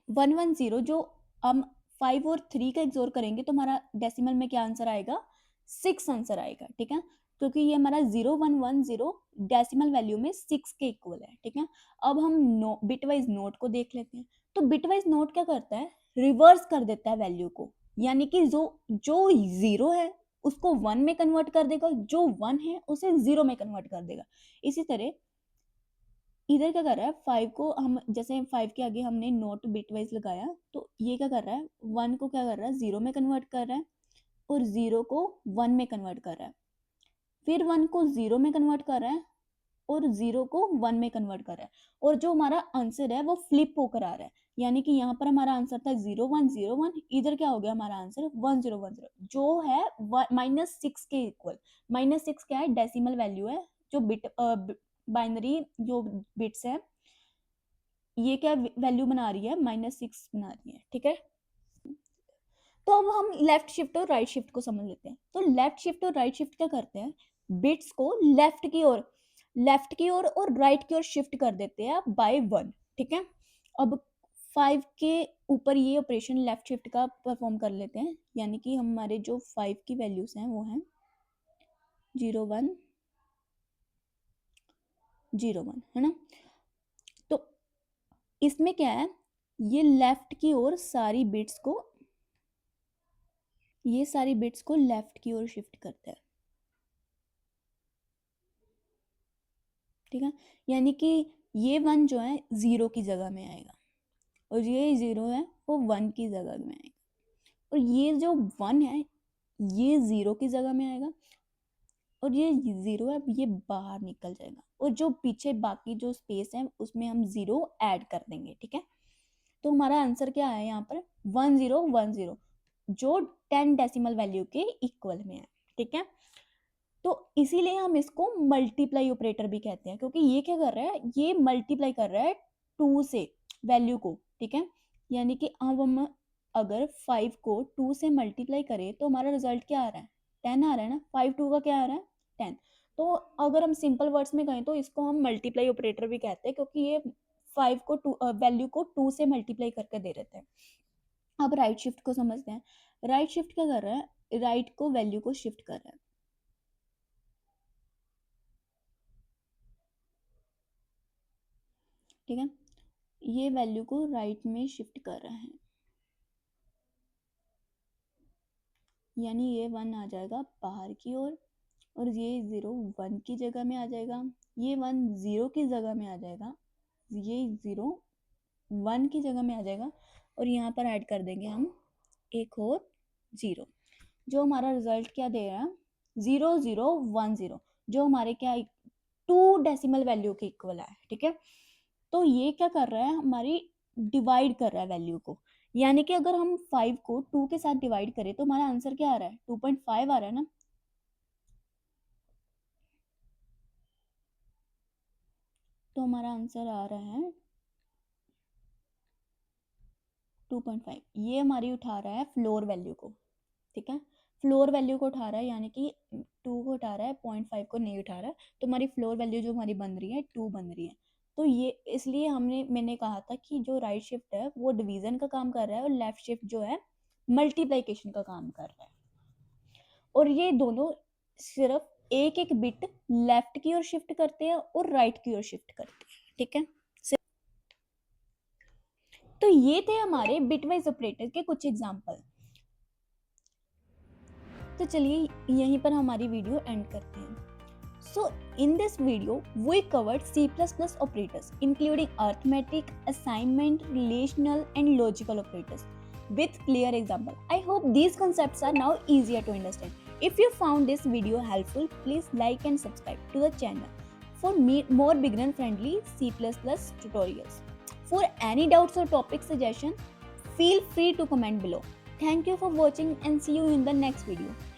1 1 0 जो हम 5 और 3 का एक्सोर करेंगे तो हमारा डेसिमल में क्या आंसर आएगा, 6 आंसर आएगा। ठीक है, क्योंकि ये हमारा 0 1 1 0 डेसिमल वैल्यू में 6 के इक्वल है। ठीक है, अब हम बिटवाइज नोट को देख लेते हैं। तो बिटवाइज नोट क्या करता है, रिवर्स कर देता है वैल्यू को, यानी कि जो जो 0 है उसको 1 में कन्वर्ट कर देगा, जो 1 है उसे 0 में कन्वर्ट कर देगा। इसी तरह इधर क्या कर रहा है, 5 को हम जैसे 5 के आगे हमने नोट बिटवाइज लगाया तो ये क्या कर रहा है, 1 को क्या कर रहा है, 0 में कन्वर्ट कर रहा है और 0 को 1 में कन्वर्ट कर रहा है, फिर 1 को 0 में कन्वर्ट कर रहा है और 0 को 1 में कन्वर्ट कर रहा है, और जो हमारा आंसर है वो फ्लिप होकर आ रहा है। यानी कि यहाँ पर हमारा आंसर था 0101, इधर क्या हो गया हमारा आंसर 1010, जो है -6 के इक्वल। -6 क्या है, डेसिमल वैल्यू है, जो बिट बाइनरी जो बिट्स है, ये क्या वैल्यू बना रही है, -6 बना रही है, ठीक है। तो अब हम लेफ्ट शिफ्ट और राइट शिफ्ट को समझ लेते हैं। तो लेफ्ट शिफ्ट और राइट शिफ्ट क्या करते हैं, बिट्स को लेफ्ट की ओर और राइट की ओर शिफ्ट कर देते हैं बाय 1, ठीक है। अब 5 के ऊपर ये ऑपरेशन लेफ्ट शिफ्ट का परफॉर्म कर लेते हैं, यानी कि हमारे जो 5 की वैल्यूज हैं वो हैं 01 01, है ना। तो इसमें क्या है, ये लेफ्ट की ओर सारी बिट्स को लेफ्ट की ओर शिफ्ट करता है, ठीक है। यानी कि ये 1 जो है 0 की जगह में आएगा, और ये 0 है वो 1 की जगह में आएगा, और ये जो 1 है ये 0 की जगह में आएगा, और ये 0 है ये बाहर निकल जाएगा, और जो पीछे बाकी जो स्पेस है उसमें हम 0 ऐड कर देंगे, ठीक है। तो हमारा आंसर क्या है यहाँ पर 1010, जो 10 डेसिमल वैल्यू के इक्वल में है, ठीक है। तो इसीलिए हम इसको मल्टीप्लाई ऑपरेटर भी कहते हैं, क्योंकि ये क्या कर रहा है, ये मल्टीप्लाई कर रहा है 2 से वैल्यू को, ठीक है। यानी कि अब हम अगर 5 को 2 से मल्टीप्लाई करें तो हमारा रिजल्ट क्या आ रहा है, 10 आ रहा है ना, 5 2 का क्या आ रहा है 10। तो अगर हम सिंपल वर्ड्स में कहें तो इसको हम मल्टीप्लाई ऑपरेटर भी कहते हैं, क्योंकि ये 5 को वैल्यू को 2 से मल्टीप्लाई करके दे देते हैं। अब राइट शिफ्ट को समझते हैं। राइट शिफ्ट क्या कर रहा है, राइट को वैल्यू को शिफ्ट कर रहा है, ठीक है। ये वैल्यू को राइट में शिफ्ट कर रहा है, यानी ये 1 आ जाएगा बाहर की ओर, और ये 0 1 की जगह में आ जाएगा, ये 1 0 की जगह में आ जाएगा, ये 0 1 की जगह में आ जाएगा, और यहाँ पर ऐड कर देंगे हम एक और 0, जो हमारा रिजल्ट क्या दे रहा है 0010, जो हमारे क्या 2 डेसिमल वैल्यू के इक्वल है, ठीक है। तो ये क्या कर रहा है, हमारी डिवाइड कर रहा है वैल्यू को, यानी कि अगर हम 5 को 2 के साथ डिवाइड करें तो हमारा आंसर क्या आ रहा है 2.5 आ रहा है ना। तो हमारा आंसर आ रहा है 2.5। ये हमारी उठा रहा है फ्लोर वैल्यू को, ठीक है। फ्लोर वैल्यू को उठा रहा है, यानी कि 2 को उठा रहा है, 0.5 को नहीं उठा रहा है, तो हमारी फ्लोर वैल्यू जो हमारी बन रही है 2 बन रही है। तो ये इसलिए मैंने कहा था कि जो राइट शिफ्ट है वो डिवीजन का काम कर रहा है, और लेफ्ट शिफ्ट जो है मल्टीप्लिकेशन का काम कर रहा है, और ये दोनों सिर्फ एक एक बिट लेफ्ट की ओर शिफ्ट करते हैं और राइट की ओर शिफ्ट करते हैं, ठीक है। तो ये थे हमारे बिटवाइज ऑपरेटर के कुछ एग्जांपल। तो चलिए यहीं पर हमारी वीडियो एंड करते हैं। So in this video, we covered C++ operators, including arithmetic, assignment, relational, and logical operators with clear example. I hope these concepts are now easier to understand. If you found this video helpful, please like and subscribe to the channel for more beginner-friendly C++ tutorials. For any doubts or topic suggestions, feel free to comment below. Thank you for watching and see you in the next video.